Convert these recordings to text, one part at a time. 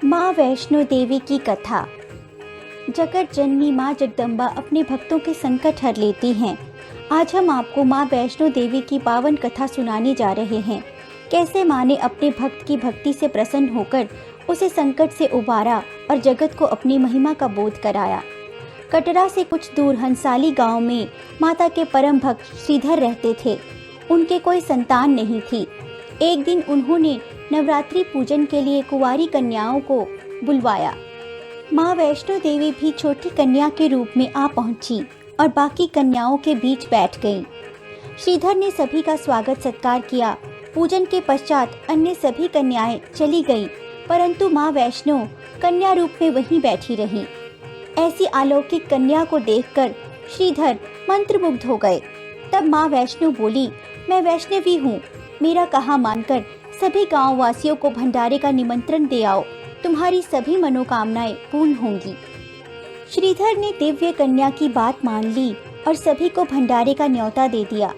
माँ वैष्णो देवी की कथा। जगत जननी माँ जगदम्बा अपने भक्तों के संकट हर लेती हैं। आज हम आपको माँ वैष्णो देवी की पावन कथा सुनाने जा रहे हैं। कैसे माँ ने अपने भक्त की भक्ति से प्रसन्न होकर उसे संकट से उबारा और जगत को अपनी महिमा का बोध कराया। कटरा से कुछ दूर हंसाली गांव में माता के परम भक्त श्रीधर रहते थे। उनके कोई संतान नहीं थी। एक दिन उन्होंने नवरात्रि पूजन के लिए कुंवारी कन्याओं को बुलवाया। माँ वैष्णो देवी भी छोटी कन्या के रूप में आ पहुंची और बाकी कन्याओं के बीच बैठ गईं। श्रीधर ने सभी का स्वागत सत्कार किया। पूजन के पश्चात अन्य सभी कन्याएं चली गईं, परंतु माँ वैष्णो कन्या रूप में वहीं बैठी रहीं। ऐसी अलौकिक कन्या को देखकर श्रीधर मंत्रमुग्ध हो गए। तब माँ वैष्णो बोली, मैं वैष्णवी हूँ, मेरा कहा मानकर सभी गांव वासियों को भंडारे का निमंत्रण दे आओ, तुम्हारी सभी मनोकामनाएं पूर्ण होंगी। श्रीधर ने दिव्य कन्या की बात मान ली और सभी को भंडारे का न्योता दे दिया।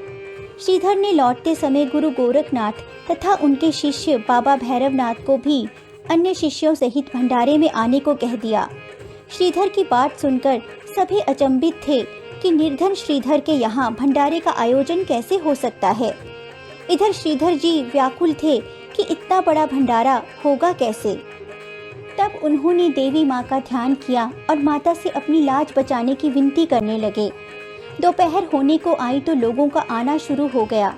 श्रीधर ने लौटते समय गुरु गोरखनाथ तथा उनके शिष्य बाबा भैरवनाथ को भी अन्य शिष्यों सहित भंडारे में आने को कह दिया। श्रीधर की बात सुनकर सभी अचंभित थे कि निर्धन श्रीधर के यहाँ भंडारे का आयोजन कैसे हो सकता है। इधर श्रीधर जी व्याकुल थे कि इतना बड़ा भंडारा होगा कैसे। तब उन्होंने देवी माँ का ध्यान किया और माता से अपनी लाज बचाने की विनती करने लगे। दोपहर होने को आई तो लोगों का आना शुरू हो गया।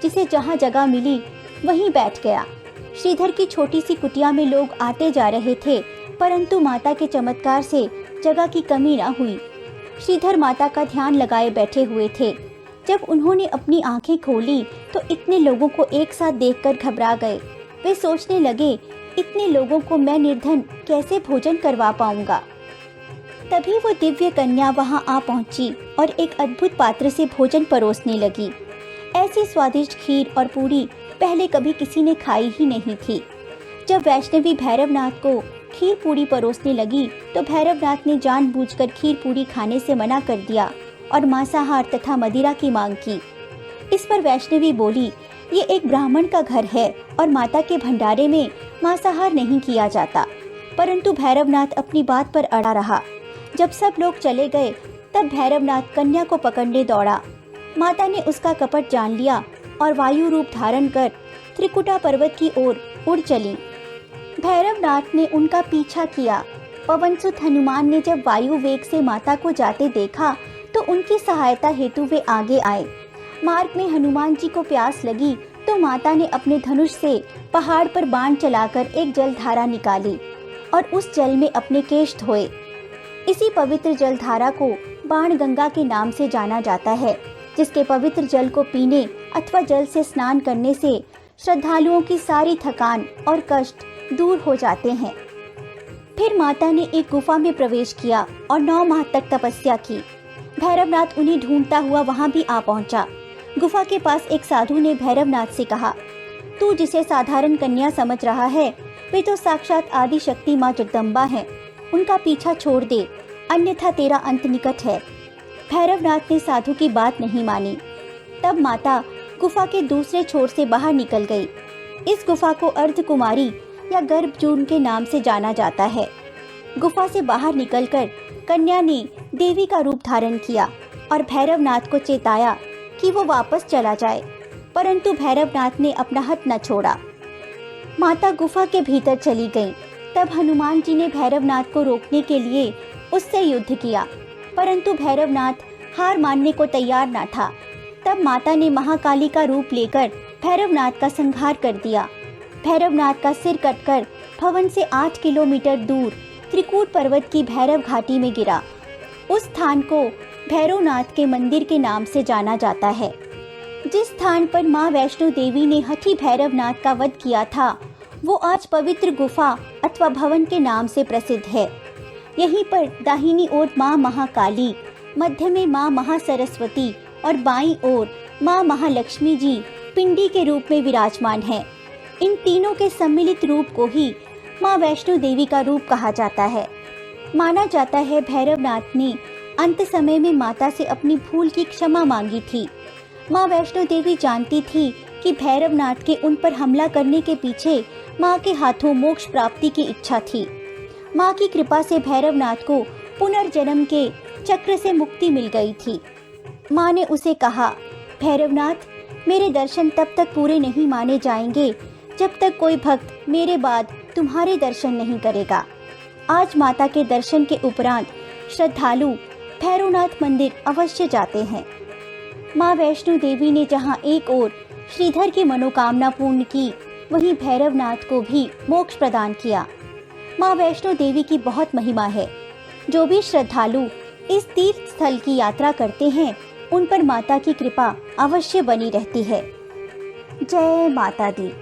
जिसे जहाँ जगह मिली वहीं बैठ गया। श्रीधर की छोटी सी कुटिया में लोग आते जा रहे थे, परंतु माता के चमत्कार से जगह की कमी न हुई। श्रीधर माता का ध्यान लगाए बैठे हुए थे। जब उन्होंने अपनी आंखें खोली तो इतने लोगों को एक साथ देखकर घबरा गए। वे सोचने लगे, इतने लोगों को मैं निर्धन कैसे भोजन करवा पाऊंगा। तभी वो दिव्य कन्या वहां आ पहुंची और एक अद्भुत पात्र से भोजन परोसने लगी। ऐसी स्वादिष्ट खीर और पूरी पहले कभी किसी ने खाई ही नहीं थी। जब वैष्णवी भैरवनाथ को खीर पूरी परोसने लगी तो भैरवनाथ ने जानबूझकर खीर पूरी खाने से मना कर दिया और मांसाहार तथा मदिरा की मांग की। इस पर वैष्णवी बोली, ये एक ब्राह्मण का घर है और माता के भंडारे में मांसाहार नहीं किया जाता। परंतु भैरवनाथ अपनी बात पर अड़ा रहा। जब सब लोग चले गए तब भैरवनाथ कन्या को पकड़ने दौड़ा। माता ने उसका कपट जान लिया और वायु रूप धारण कर त्रिकुटा पर्वत की ओर उड़ चली। भैरवनाथ ने उनका पीछा किया। पवनसुत हनुमान ने जब वायु वेग से माता को जाते देखा तो उनकी सहायता हेतु वे आगे आए। मार्ग में हनुमान जी को प्यास लगी तो माता ने अपने धनुष से पहाड़ पर बाण चलाकर एक जलधारा निकाली और उस जल में अपने केश धोए। इसी पवित्र जलधारा को बाण गंगा के नाम से जाना जाता है, जिसके पवित्र जल को पीने अथवा जल से स्नान करने से श्रद्धालुओं की सारी थकान और कष्ट दूर हो जाते हैं। फिर माता ने एक गुफा में प्रवेश किया और 9 माह तक तपस्या की। भैरवनाथ उन्हें ढूंढता हुआ वहां भी आ पहुंचा। गुफा के पास एक साधु ने भैरवनाथ से कहा, तू जिसे साधारण कन्या समझ रहा है वे तो साक्षात आदि शक्ति माँ जगदम्बा हैं। उनका पीछा छोड़ दे, अन्यथा तेरा अंत निकट है। भैरवनाथ ने साधु की बात नहीं मानी। तब माता गुफा के दूसरे छोर से बाहर निकल गई। इस गुफा को अर्धकुमारी या गर्भजून के नाम से जाना जाता है। गुफा से बाहर निकलकर कन्या ने देवी का रूप धारण किया और भैरवनाथ को चेताया कि वो वापस चला जाए, परंतु भैरवनाथ ने अपना हाथ न छोड़ा। माता गुफा के भीतर चली गईं। तब हनुमान जी ने भैरवनाथ को रोकने के लिए उससे युद्ध किया, परंतु भैरवनाथ हार मानने को तैयार न था। तब माता ने महाकाली का रूप लेकर भैरवनाथ का संहार कर दिया। भैरवनाथ का सिर कटकर भवन से 8 किलोमीटर दूर त्रिकूट पर्वत की भैरव घाटी में गिरा। उस स्थान को भैरवनाथ के मंदिर के नाम से जाना जाता है। जिस स्थान पर माँ वैष्णो देवी ने हठी भैरवनाथ का वध किया था वो आज पवित्र गुफा अथवा भवन के नाम से प्रसिद्ध है। यहीं पर दाहिनी ओर माँ महाकाली, मध्य में माँ महासरस्वती और बाईं ओर माँ महालक्ष्मी जी पिंडी के रूप में विराजमान है। इन तीनों के सम्मिलित रूप को ही माँ वैष्णो देवी का रूप कहा जाता है। माना जाता है भैरवनाथ ने अंत समय में माता से अपनी भूल की क्षमा मांगी थी। माँ वैष्णो देवी जानती थी कि भैरवनाथ के उन पर हमला करने के पीछे माँ के हाथों मोक्ष प्राप्ति की इच्छा थी। माँ की कृपा से भैरवनाथ को पुनर्जन्म के चक्र से मुक्ति मिल गई थी। माँ ने उसे कहा, भैरवनाथ, मेरे दर्शन तब तक पूरे नहीं माने जाएंगे जब तक कोई भक्त मेरे बाद तुम्हारे दर्शन नहीं करेगा। आज माता के दर्शन के उपरांत श्रद्धालु भैरवनाथ मंदिर अवश्य जाते हैं। माँ वैष्णो देवी ने जहाँ एक ओर श्रीधर की मनोकामना पूर्ण की, वहीं भैरवनाथ को भी मोक्ष प्रदान किया। माँ वैष्णो देवी की बहुत महिमा है। जो भी श्रद्धालु इस तीर्थ स्थल की यात्रा करते हैं, उन पर माता की कृपा अवश्य बनी रहती है। जय माता दी।